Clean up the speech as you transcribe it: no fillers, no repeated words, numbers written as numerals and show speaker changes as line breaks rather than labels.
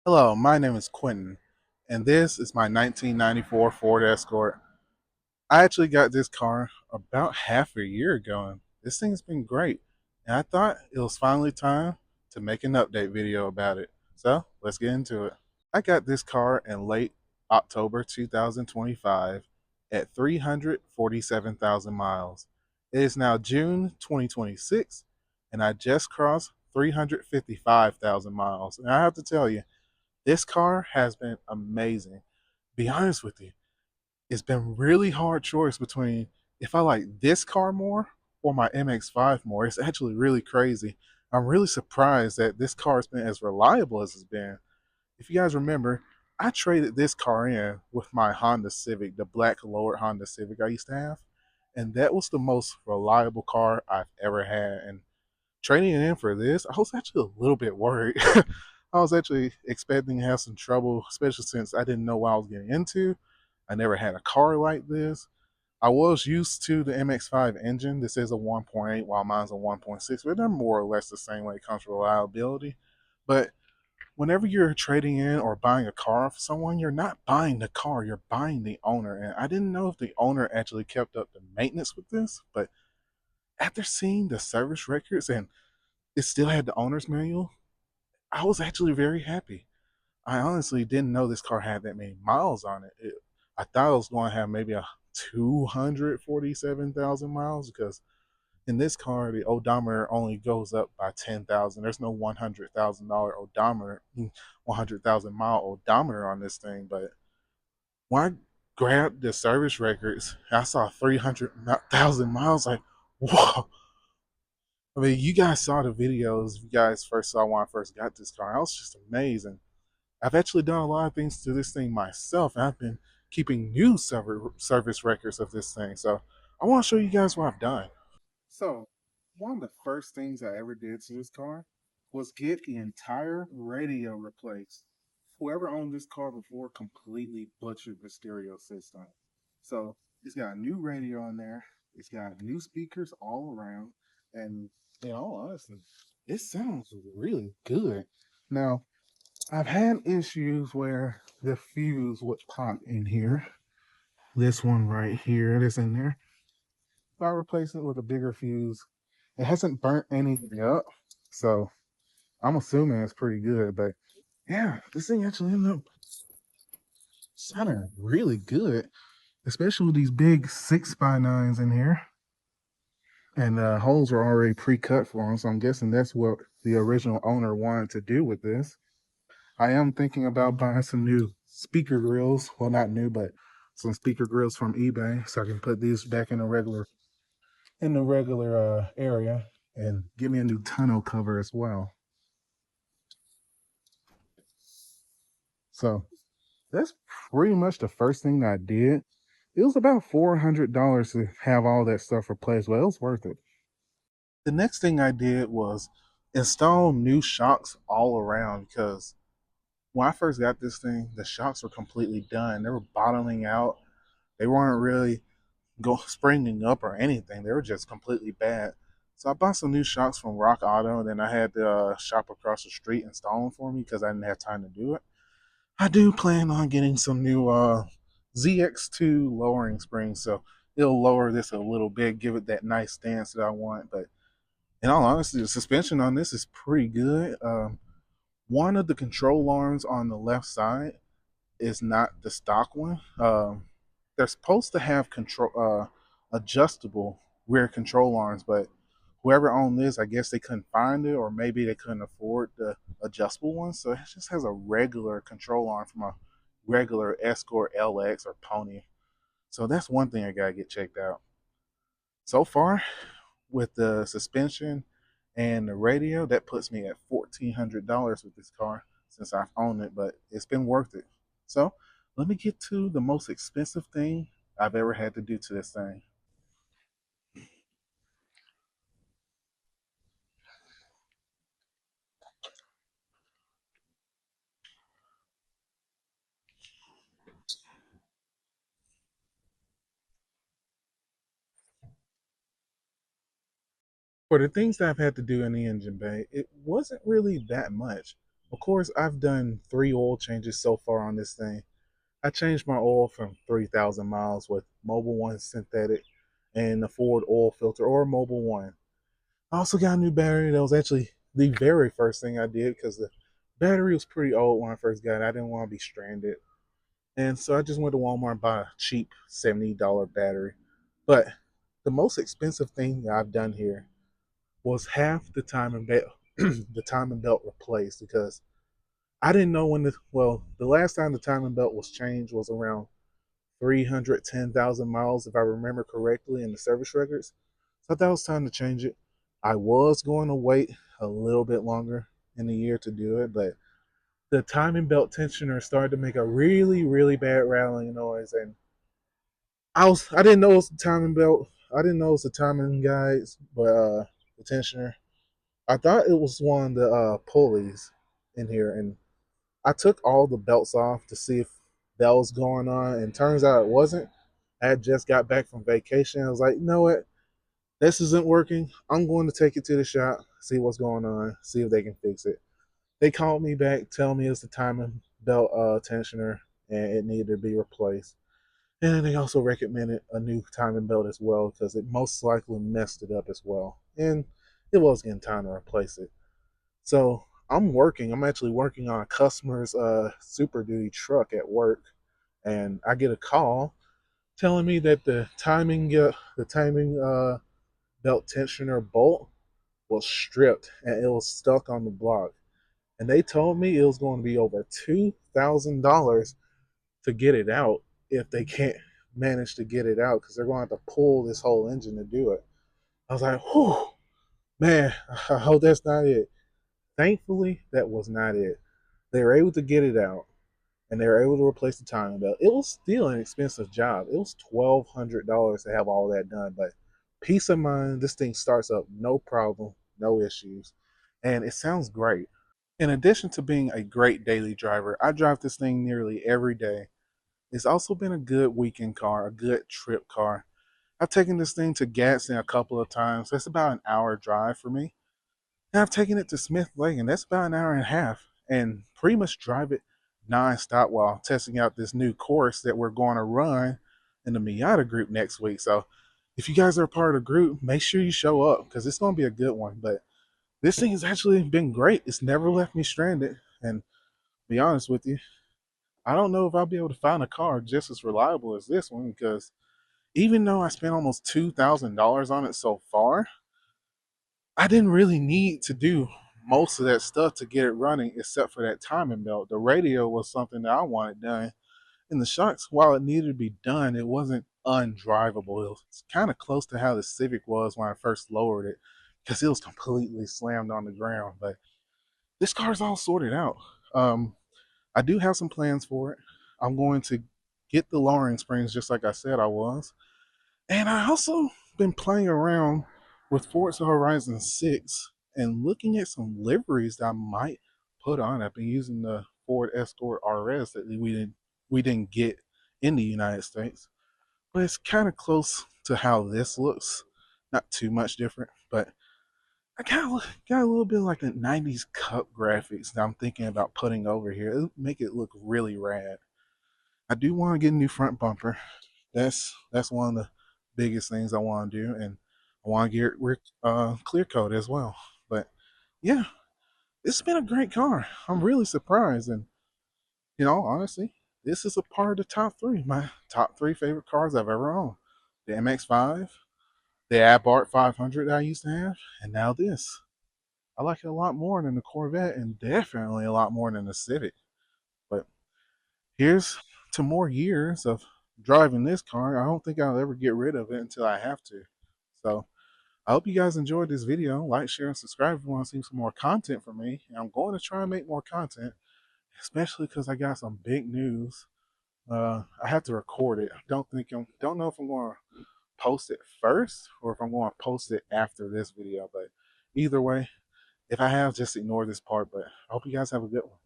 Hello, my name is Quentin, and this is my 1994 Ford Escort. I actually got this car about half a year ago, and this thing's been great. And I thought it was finally time to make an update video about it. So let's get into it. I got this car in late October 2025 at 347,000 miles. It is now June 2026, and I just crossed 355,000 miles. And I have to tell you, this car has been amazing. Be honest with you, it's been really hard choice between if I like this car more or my MX-5 more. It's actually really crazy. I'm really surprised that this car has been as reliable as it's been. If you guys remember, I traded this car in with my Honda Civic, the black lowered Honda Civic I used to have, and that was the most reliable car I've ever had. And trading it in for this, I was actually a little bit worried. I was actually expecting to have some trouble, especially since I didn't know what I was getting into. I never had a car like this. I was used to the MX-5 engine. This is a 1.8, while mine's a 1.6, but they're more or less the same when it comes to reliability. But whenever you're trading in or buying a car off someone, you're not buying the car, you're buying the owner. And I didn't know if the owner actually kept up the maintenance with this, but after seeing the service records and it still had the owner's manual, I was actually very happy. I honestly didn't know this car had that many miles on it. I thought it was going to have maybe a 247,000 miles because in this car, the odometer only goes up by 10,000. There's no $100,000 odometer, 100,000 mile odometer on this thing. But when I grabbed the service records, I saw 300,000 miles. Like, whoa. I mean, you guys saw the videos. You guys first saw when I first got this car. I was just amazing. I've actually done a lot of things to this thing myself, and I've been keeping new service records of this thing. So I want to show you guys what I've done. So, one of the first things I ever did to this car was get the entire radio replaced. Whoever owned this car before completely butchered the stereo system. So, it's got a new radio in there, it's got new speakers all around, and in all honesty, it sounds really good. Now, I've had issues where the fuse would pop in here. This one right here, that's in there. If I replace it with a bigger fuse, it hasn't burnt anything up. So I'm assuming it's pretty good. But yeah, this thing actually ended up sounding really good, especially with these big 6x9s in here. And the holes are already pre-cut for them. So I'm guessing that's what the original owner wanted to do with this. I am thinking about buying some new speaker grills. Well, not new, but some speaker grills from eBay, so I can put these back in the regular area and give me a new tonneau cover as well. So that's pretty much the first thing I did. It was about $400 to have all that stuff replaced, but it was worth it. The next thing I did was install new shocks all around because when I first got this thing, the shocks were completely done. They were bottoming out. They weren't really springing up or anything. They were just completely bad. So I bought some new shocks from Rock Auto, and then I had the shop across the street install them for me because I didn't have time to do it. I do plan on getting some new ZX2 lowering springs, so it'll lower this a little bit, give it that nice stance that I want. But in all honesty, the suspension on this is pretty good. One of the control arms on the left side is not the stock one. They're supposed to have control adjustable rear control arms, but whoever owned this, I guess they couldn't find it, or maybe they couldn't afford the adjustable one. So it just has a regular control arm from a regular Escort LX or Pony. So that's one thing I gotta get checked out. So far, with the suspension and the radio, that puts me at $1,400 with this car since I've owned it, but it's been worth it. So let me get to the most expensive thing I've ever had to do to this thing. For the things that I've had to do in the engine bay, it wasn't really that much. Of course, I've done 3 oil changes so far on this thing. I changed my oil from 3,000 miles with Mobil 1 synthetic and the Ford oil filter or Mobil 1. I also got a new battery. That was actually the very first thing I did because the battery was pretty old when I first got it. I didn't want to be stranded. And so I just went to Walmart and bought a cheap $70 battery. But the most expensive thing that I've done here was half the timing belt the timing belt replaced because I didn't know when the last time the timing belt was changed was around 310,000 miles, if I remember correctly, in the service records. So I thought it was time to change it. I was going to wait a little bit longer in the year to do it, but the timing belt tensioner started to make a really, really bad rattling noise, and I didn't know it was the timing belt. I didn't know it was the timing guides, but the tensioner. I thought it was one of the pulleys in here, and I took all the belts off to see if that was going on, and turns out it wasn't. I had just got back from vacation. I was like, you know what? This isn't working. I'm going to take it to the shop, see what's going on, see if they can fix it. They called me back, telling me it's the timing belt tensioner and it needed to be replaced. And they also recommended a new timing belt as well because it most likely messed it up as well. And it was getting time to replace it. So I'm working. I'm actually working on a customer's Super Duty truck at work, and I get a call telling me that the timing belt tensioner bolt was stripped and it was stuck on the block. And they told me it was going to be over $2,000 to get it out if they can't manage to get it out because they're going to have to pull this whole engine to do it. I was like, whew, man, I hope that's not it. Thankfully, that was not it. They were able to get it out and they were able to replace the timing belt. It was still an expensive job. It was $1,200 to have all that done, but peace of mind, this thing starts up no problem, no issues, and it sounds great. In addition to being a great daily driver, I drive this thing nearly every day. It's also been a good weekend car, a good trip car. I've taken this thing to Gadsden a couple of times. That's about an hour drive for me. And I've taken it to Smith Lake, and that's about an hour and a half. And pretty much drive it nonstop while testing out this new course that we're going to run in the Miata group next week. So if you guys are a part of the group, make sure you show up because it's going to be a good one. But this thing has actually been great. It's never left me stranded. And to be honest with you, I don't know if I'll be able to find a car just as reliable as this one because even though I spent almost $2,000 on it so far, I didn't really need to do most of that stuff to get it running except for that timing belt. The radio was something that I wanted done. And the shocks, while it needed to be done, it wasn't undrivable. It was kind of close to how the Civic was when I first lowered it because it was completely slammed on the ground. But this car's all sorted out. I do have some plans for it. I'm going to get the lowering springs just like I said I was. And I also been playing around with Forza Horizon 6 and looking at some liveries that I might put on. I've been using the Ford Escort RS that we didn't get in the United States. But it's kind of close to how this looks. Not too much different, but I got a little bit like the 90s cup graphics that I'm thinking about putting over here. It'll make it look really rad. I do want to get a new front bumper. That's one of the biggest things I want to do, and I want to get clear coat as well. But yeah, it's been a great car. I'm really surprised, and honestly, this is a part of the top three. My top three favorite cars I've ever owned: the MX-5, the Abarth 500 that I used to have, and now this. I like it a lot more than the Corvette, and definitely a lot more than the Civic. But here's to more years of driving this car. I don't think I'll ever get rid of it until I have to. So I hope you guys enjoyed this video. Like, share, and subscribe if you want to see some more content from me. And I'm going to try and make more content, especially because I got some big news. I have to record it. Don't know if I'm going to post it first or if I'm going to post it after this video. But either way, if I have, just ignore this part. But I hope you guys have a good one.